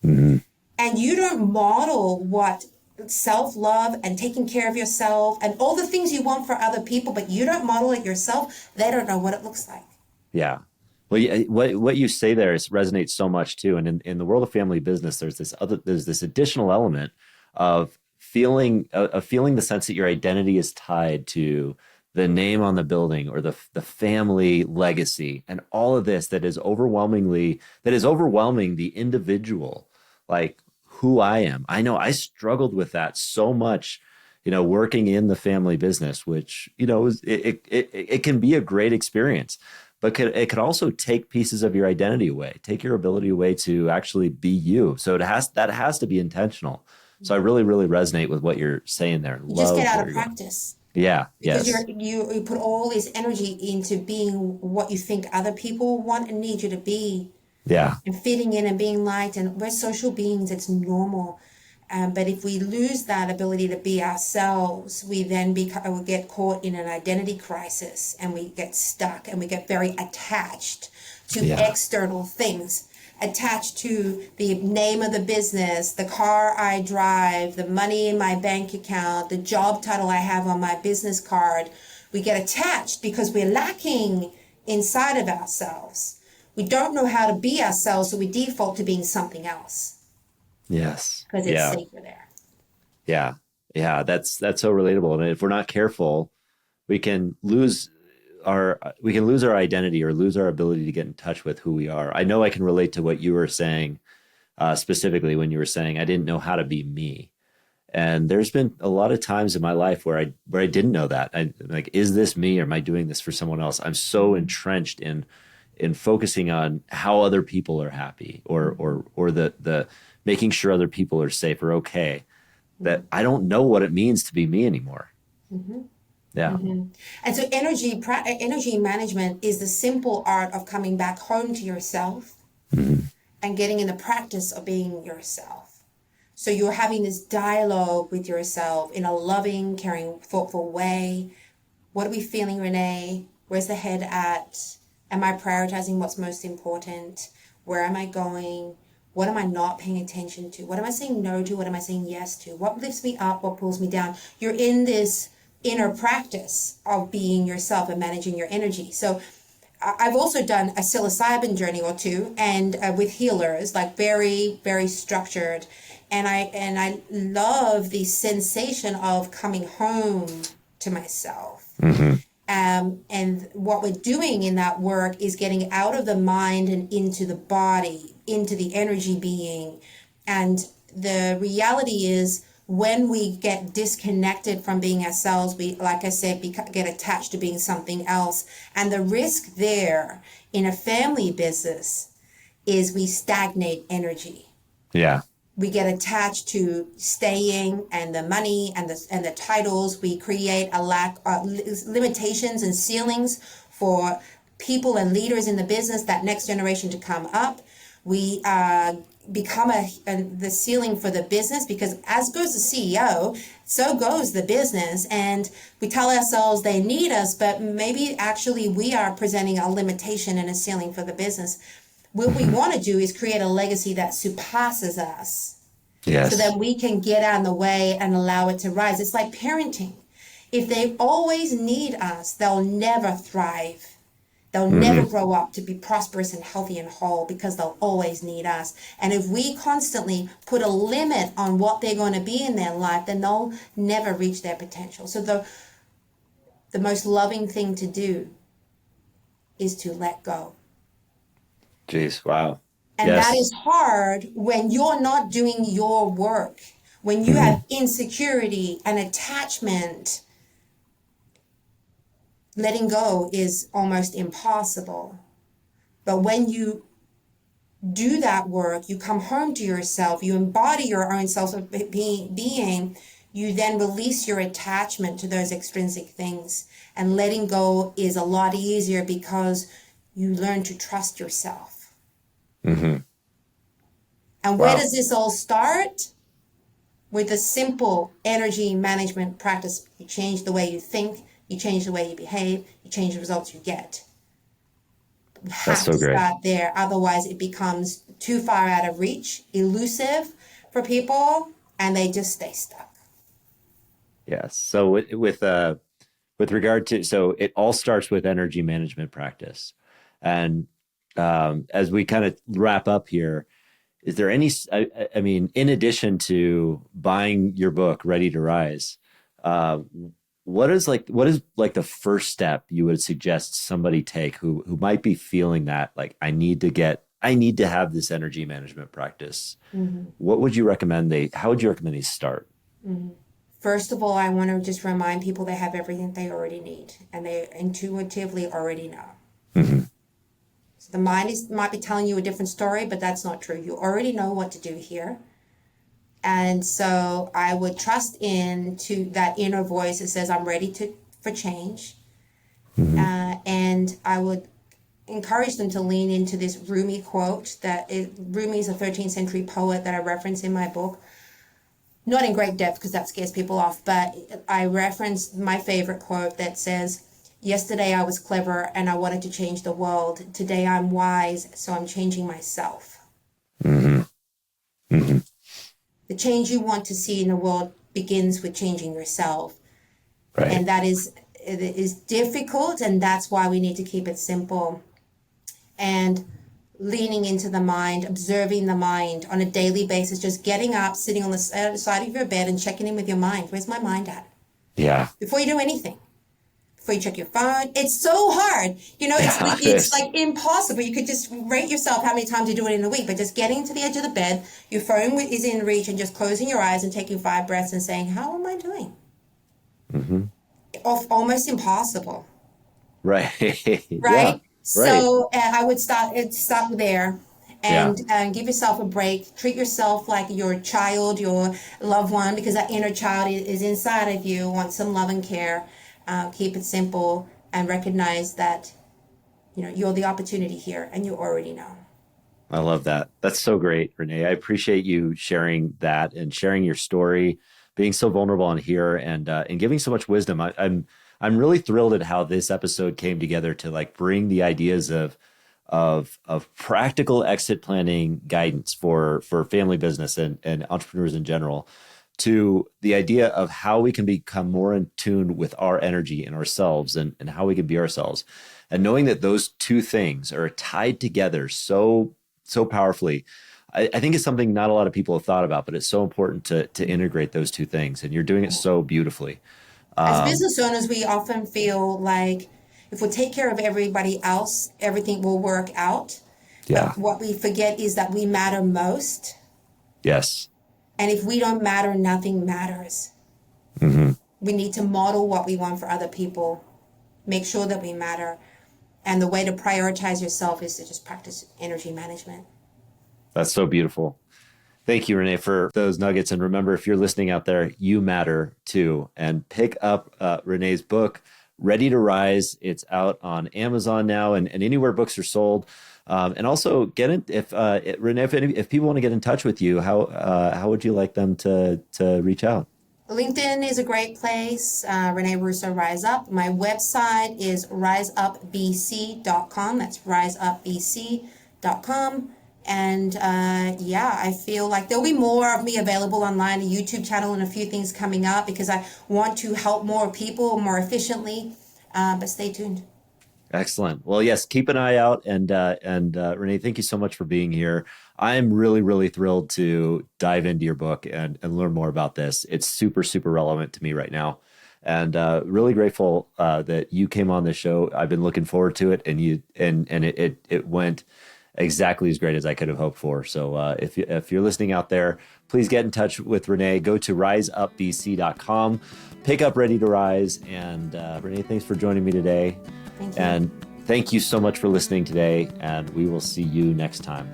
Hmm. and you don't model what self-love and taking care of yourself and all the things you want for other people, but you don't model it yourself, they don't know what it looks like. Yeah. Well, what you say there resonates so much too. And in the world of family business, there's this additional element of feeling the sense that your identity is tied to the name on the building or the family legacy and all of this that is overwhelming the individual, like who I am. I know I struggled with that so much, working in the family business, which, it can be a great experience, but it could also take pieces of your identity away, take your ability away to actually be you. So that has to be intentional. So I really, really resonate with what you're saying there. You just get Love out where of you're going. practice Yeah. because Yes. you put all this energy into being what you think other people want and need you to be, Yeah. and fitting in and being liked. And we're social beings, it's normal. But if we lose that ability to be ourselves, we then we get caught in an identity crisis and we get stuck and we get very attached to Yeah. external things, attached to the name of the business, the car I drive, the money in my bank account, the job title I have on my business card. We get attached because we're lacking inside of ourselves. We don't know how to be ourselves, so we default to being something else Yes. because it's Yeah. safer there. Yeah. Yeah. That's so relatable. And if we're not careful, we can lose we can lose our identity or lose our ability to get in touch with who we are. I know I can relate to what you were saying, specifically when you were saying I didn't know how to be me. And there's been a lot of times in my life where I didn't know that. I like, is this me or am I doing this for someone else? I'm so entrenched in focusing on how other people are happy or the making sure other people are safe or okay, that I don't know what it means to be me anymore. Mm-hmm. Yeah. Mm-hmm. And so energy management is the simple art of coming back home to yourself Mm-hmm. and getting in the practice of being yourself. So you're having this dialogue with yourself in a loving, caring, thoughtful way. What are we feeling, Renee? Where's the head at? Am I prioritizing what's most important? Where am I going? What am I not paying attention to? What am I saying no to? What am I saying yes to? What lifts me up? What pulls me down? You're in this inner practice of being yourself and managing your energy. So I've also done a psilocybin journey or two, and with healers, like very, very structured. And I love the sensation of coming home to myself. Mm-hmm. And what we're doing in that work is getting out of the mind and into the body, into the energy being. And the reality is, when we get disconnected from being ourselves, we, like I said, get attached to being something else. And the risk there in a family business is we stagnate energy. Yeah. We get attached to staying and the money and the titles. We create a lack of limitations and ceilings for people and leaders in the business, that next generation to come up. We become the ceiling for the business, because as goes the CEO, so goes the business. And we tell ourselves they need us, but maybe actually we are presenting a limitation and a ceiling for the business. What we want to do is create a legacy that surpasses us. Yes. So that we can get out of the way and allow it to rise. It's like parenting. If they always need us, they'll never thrive. They'll never grow up to be prosperous and healthy and whole, because they'll always need us. And if we constantly put a limit on what they're going to be in their life, then they'll never reach their potential. So the most loving thing to do is to let go. Jeez. Wow. And Yes. that is hard when you're not doing your work, when you have insecurity and attachment. Letting go is almost impossible. But when you do that work, you come home to yourself, you embody your own self of being, you then release your attachment to those extrinsic things. And letting go is a lot easier because you learn to trust yourself. Mm-hmm. And where does this all start? With a simple energy management practice. You change the way you think, you change the way you behave, you change the results you get. You have so to great. start there. Otherwise, it becomes too far out of reach, elusive for people, and they just stay stuck. Yes. So with regard to, so it all starts with energy management practice. And as we kind of wrap up here, is there any, I mean, in addition to buying your book, Ready to Rise, what is like the first step you would suggest somebody take who might be feeling that, like, I need to have this energy management practice? Mm-hmm. What would you recommend how would you recommend they start? Mm-hmm. First of all, I want to just remind people they have everything they already need, and they intuitively already know. Mm-hmm. So the mind might be telling you a different story, but that's not true. You already know what to do here. And so I would trust into that inner voice that says, I'm ready for change. Mm-hmm. And I would encourage them to lean into this Rumi quote. Rumi is a 13th century poet that I reference in my book. Not in great depth because that scares people off, but I referenced my favorite quote that says, yesterday I was clever and I wanted to change the world. Today I'm wise, so I'm changing myself. Mm-hmm. Mm-hmm. The change you want to see in the world begins with changing yourself. Right. And it is difficult, and that's why we need to keep it simple. And leaning into the mind, observing the mind on a daily basis, just getting up, sitting on the side of your bed and checking in with your mind. Where's my mind at? Yeah. Before you do anything. before you check your phone. It's so hard. It's like impossible. You could just rate yourself how many times you do it in a week, but just getting to the edge of the bed, your phone is in reach, and just closing your eyes and taking 5 breaths and saying, how am I doing? Mm-hmm. Almost impossible. Right. Yeah. Right? Right. So I would start there Yeah. and give yourself a break. Treat yourself like your child, your loved one, because that inner child is inside of you, wants some love and care. Keep it simple and recognize that, you're the opportunity here and you already know. I love that. That's so great, Renee. I appreciate you sharing that and sharing your story, being so vulnerable on here, and giving so much wisdom. I'm really thrilled at how this episode came together to like bring the ideas of practical exit planning guidance for family business and entrepreneurs in general to the idea of how we can become more in tune with our energy and ourselves and how we can be ourselves. And knowing that those two things are tied together so powerfully, I think it's something not a lot of people have thought about, but it's so important to integrate those two things. And you're doing it so beautifully. As Um, business owners, we often feel like if we take care of everybody else, everything will work out. yeah. But what we forget is that we matter most. Yes. And if we don't matter, nothing matters. Hmm. We need to model what we want for other people, make sure that we matter. And the way to prioritize yourself is to just practice energy management. That's so beautiful. Thank you, Renee, for those nuggets. And remember, if you're listening out there, you matter too. And pick up Renee's book, Ready to Rise. It's out on Amazon now and anywhere books are sold. And also, get in Renee, if people want to get in touch with you, how would you like them to reach out? LinkedIn is a great place. Renee Russo Rise Up. My website is riseupbc.com. That's riseupbc.com. And I feel like there'll be more of me available online, a YouTube channel, and a few things coming up because I want to help more people more efficiently. But stay tuned. Excellent. Well, yes, keep an eye out. And Renee, thank you so much for being here. I'm really, really thrilled to dive into your book and learn more about this. It's super, super relevant to me right now. And really grateful that you came on the show. I've been looking forward to it, and it went exactly as great as I could have hoped for. So if you're listening out there, please get in touch with Renee. Go to riseupbc.com, pick up Ready to Rise. And Renee, thanks for joining me today. Thank you. And thank you so much for listening today. And we will see you next time.